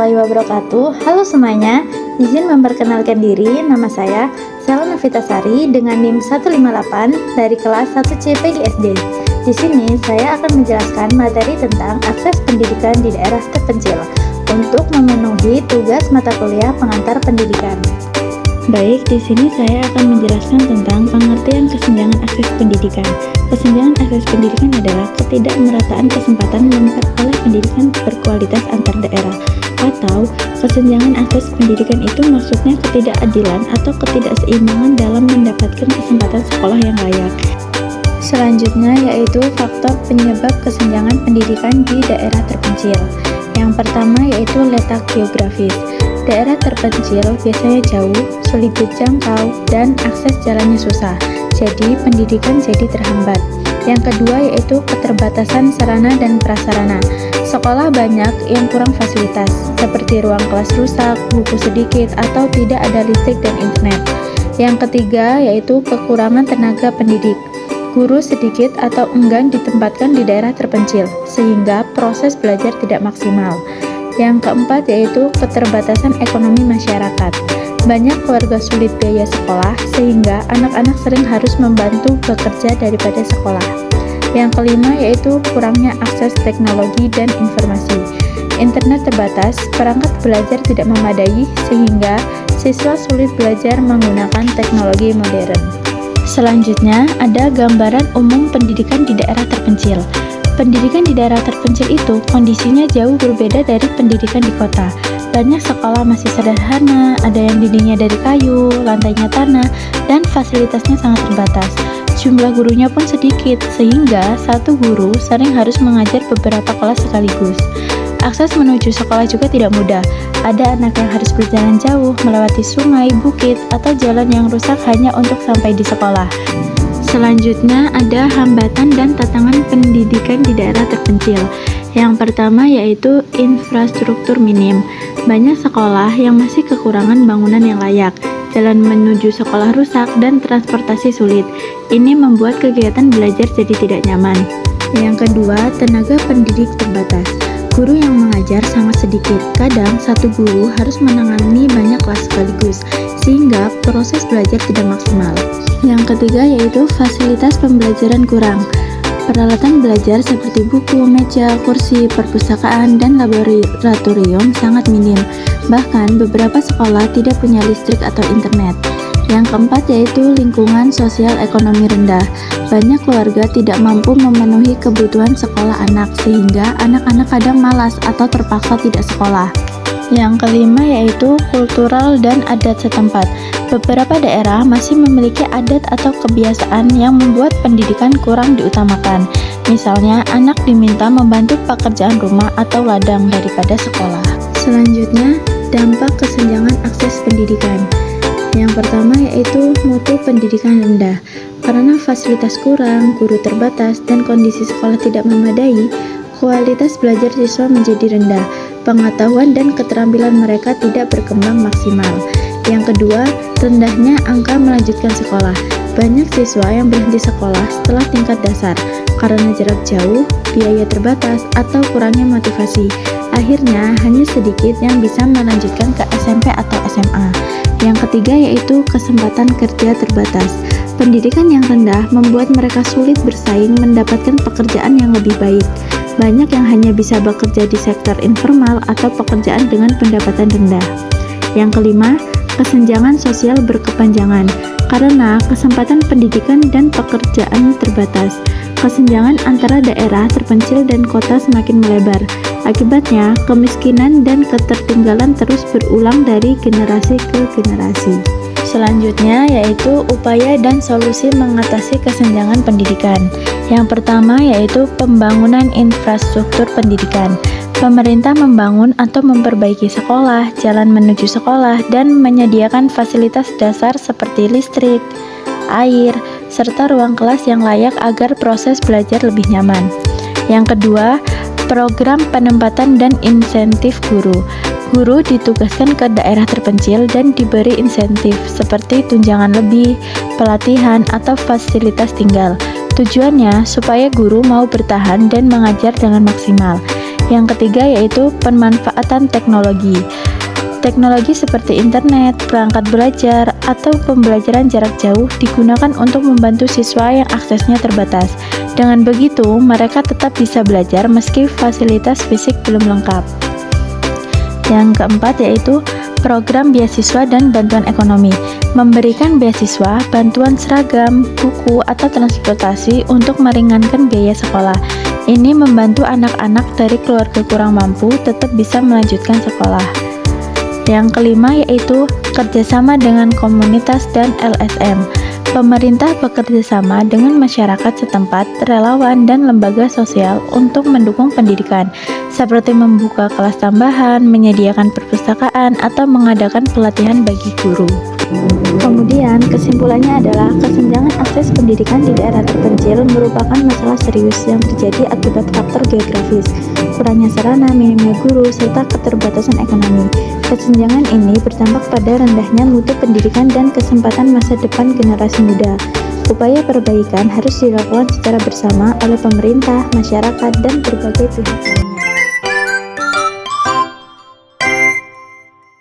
warahmatullahi wabarakatuh. Halo semuanya, izin memperkenalkan diri. Nama saya Sela Novitasari dengan NIM 158 dari kelas 1C PGSD. Di sini saya akan menjelaskan materi tentang akses pendidikan di daerah terpencil untuk memenuhi tugas mata kuliah pengantar pendidikan. Baik, di sini saya akan menjelaskan tentang pengertian kesenjangan akses pendidikan. Kesenjangan akses pendidikan adalah ketidakmerataan kesempatan memperoleh pendidikan berkualitas antar daerah, atau kesenjangan akses pendidikan itu maksudnya ketidakadilan atau ketidakseimbangan dalam mendapatkan kesempatan sekolah yang layak. Selanjutnya yaitu faktor penyebab kesenjangan pendidikan di daerah terpencil. Yang pertama yaitu letak geografis. Daerah terpencil biasanya jauh, sulit dijangkau, dan akses jalannya susah, jadi pendidikan jadi terhambat. Yang kedua yaitu keterbatasan sarana dan prasarana. Sekolah banyak yang kurang fasilitas, seperti ruang kelas rusak, buku sedikit, atau tidak ada listrik dan internet. Yang ketiga yaitu kekurangan tenaga pendidik. Guru sedikit atau enggan ditempatkan di daerah terpencil, sehingga proses belajar tidak maksimal. Yang keempat yaitu keterbatasan ekonomi masyarakat. Banyak keluarga sulit biaya sekolah, sehingga anak-anak sering harus membantu bekerja daripada sekolah. Yang kelima yaitu kurangnya akses teknologi dan informasi. Internet terbatas, perangkat belajar tidak memadai, sehingga siswa sulit belajar menggunakan teknologi modern. Selanjutnya, ada gambaran umum pendidikan di daerah terpencil. Pendidikan di daerah terpencil itu kondisinya jauh berbeda dari pendidikan di kota. Banyak sekolah masih sederhana, ada yang dindingnya dari kayu, lantainya tanah, dan fasilitasnya sangat terbatas. Jumlah gurunya pun sedikit, sehingga satu guru sering harus mengajar beberapa kelas sekaligus. Akses menuju sekolah juga tidak mudah. Ada anak yang harus berjalan jauh, melewati sungai, bukit, atau jalan yang rusak hanya untuk sampai di sekolah. Selanjutnya ada hambatan dan tantangan pendidikan di daerah terpencil. Yang pertama yaitu infrastruktur minim. Banyak sekolah yang masih kekurangan bangunan yang layak, jalan menuju sekolah rusak, dan transportasi sulit. Ini membuat kegiatan belajar jadi tidak nyaman. Yang kedua, tenaga pendidik terbatas. Guru yang mengajar sangat sedikit, kadang satu guru harus menangani banyak kelas sekaligus, sehingga proses belajar tidak maksimal. Yang ketiga yaitu fasilitas pembelajaran kurang. Peralatan belajar seperti buku, meja, kursi, perpustakaan, dan laboratorium sangat minim. Bahkan beberapa sekolah tidak punya listrik atau internet. Yang keempat yaitu lingkungan sosial ekonomi rendah. Banyak keluarga tidak mampu memenuhi kebutuhan sekolah anak, sehingga anak-anak kadang malas atau terpaksa tidak sekolah. Yang kelima yaitu kultural dan adat setempat. Beberapa daerah masih memiliki adat atau kebiasaan yang membuat pendidikan kurang diutamakan. Misalnya, anak diminta membantu pekerjaan rumah atau ladang daripada sekolah. Selanjutnya, dampak kesenjangan akses pendidikan. Yang pertama yaitu mutu pendidikan rendah. Karena fasilitas kurang, guru terbatas, dan kondisi sekolah tidak memadai, kualitas belajar siswa menjadi rendah. Pengetahuan dan keterampilan mereka tidak berkembang maksimal. Yang kedua, rendahnya angka melanjutkan sekolah. Banyak siswa yang berhenti sekolah setelah tingkat dasar karena jarak jauh, biaya terbatas, atau kurangnya motivasi. Akhirnya, hanya sedikit yang bisa melanjutkan ke SMP atau SMA. Yang ketiga yaitu kesempatan kerja terbatas. Pendidikan yang rendah membuat mereka sulit bersaing mendapatkan pekerjaan yang lebih baik. Banyak yang hanya bisa bekerja di sektor informal atau pekerjaan dengan pendapatan rendah. Yang kelima, kesenjangan sosial berkepanjangan. Karena kesempatan pendidikan dan pekerjaan terbatas, kesenjangan antara daerah terpencil dan kota semakin melebar. Akibatnya, kemiskinan dan ketertinggalan terus berulang dari generasi ke generasi. Selanjutnya yaitu upaya dan solusi mengatasi kesenjangan pendidikan. Yang pertama yaitu pembangunan infrastruktur pendidikan. Pemerintah membangun atau memperbaiki sekolah, jalan menuju sekolah, dan menyediakan fasilitas dasar seperti listrik, air, serta ruang kelas yang layak agar proses belajar lebih nyaman. Yang kedua, program penempatan dan insentif guru. Guru ditugaskan ke daerah terpencil dan diberi insentif seperti tunjangan lebih, pelatihan, atau fasilitas tinggal. Tujuannya supaya guru mau bertahan dan mengajar dengan maksimal. Yang ketiga yaitu pemanfaatan teknologi. Teknologi seperti internet, perangkat belajar, atau pembelajaran jarak jauh digunakan untuk membantu siswa yang aksesnya terbatas. Dengan begitu, mereka tetap bisa belajar meski fasilitas fisik belum lengkap. Yang keempat yaitu program beasiswa dan bantuan ekonomi. Memberikan beasiswa, bantuan seragam, buku, atau transportasi untuk meringankan biaya sekolah. Ini membantu anak-anak dari keluarga kurang mampu tetap bisa melanjutkan sekolah. Yang kelima yaitu kerjasama dengan komunitas dan LSM. Pemerintah bekerja sama dengan masyarakat setempat, relawan, dan lembaga sosial untuk mendukung pendidikan, seperti membuka kelas tambahan, menyediakan perpustakaan, atau mengadakan pelatihan bagi guru. Kemudian, kesimpulannya adalah kesenjangan akses pendidikan di daerah terpencil merupakan masalah serius yang terjadi akibat faktor geografis, kurangnya sarana, minimnya guru, serta keterbatasan ekonomi. Kesenjangan ini berdampak pada rendahnya mutu pendidikan dan kesempatan masa depan generasi muda. Upaya perbaikan harus dilakukan secara bersama oleh pemerintah, masyarakat, dan berbagai pihak.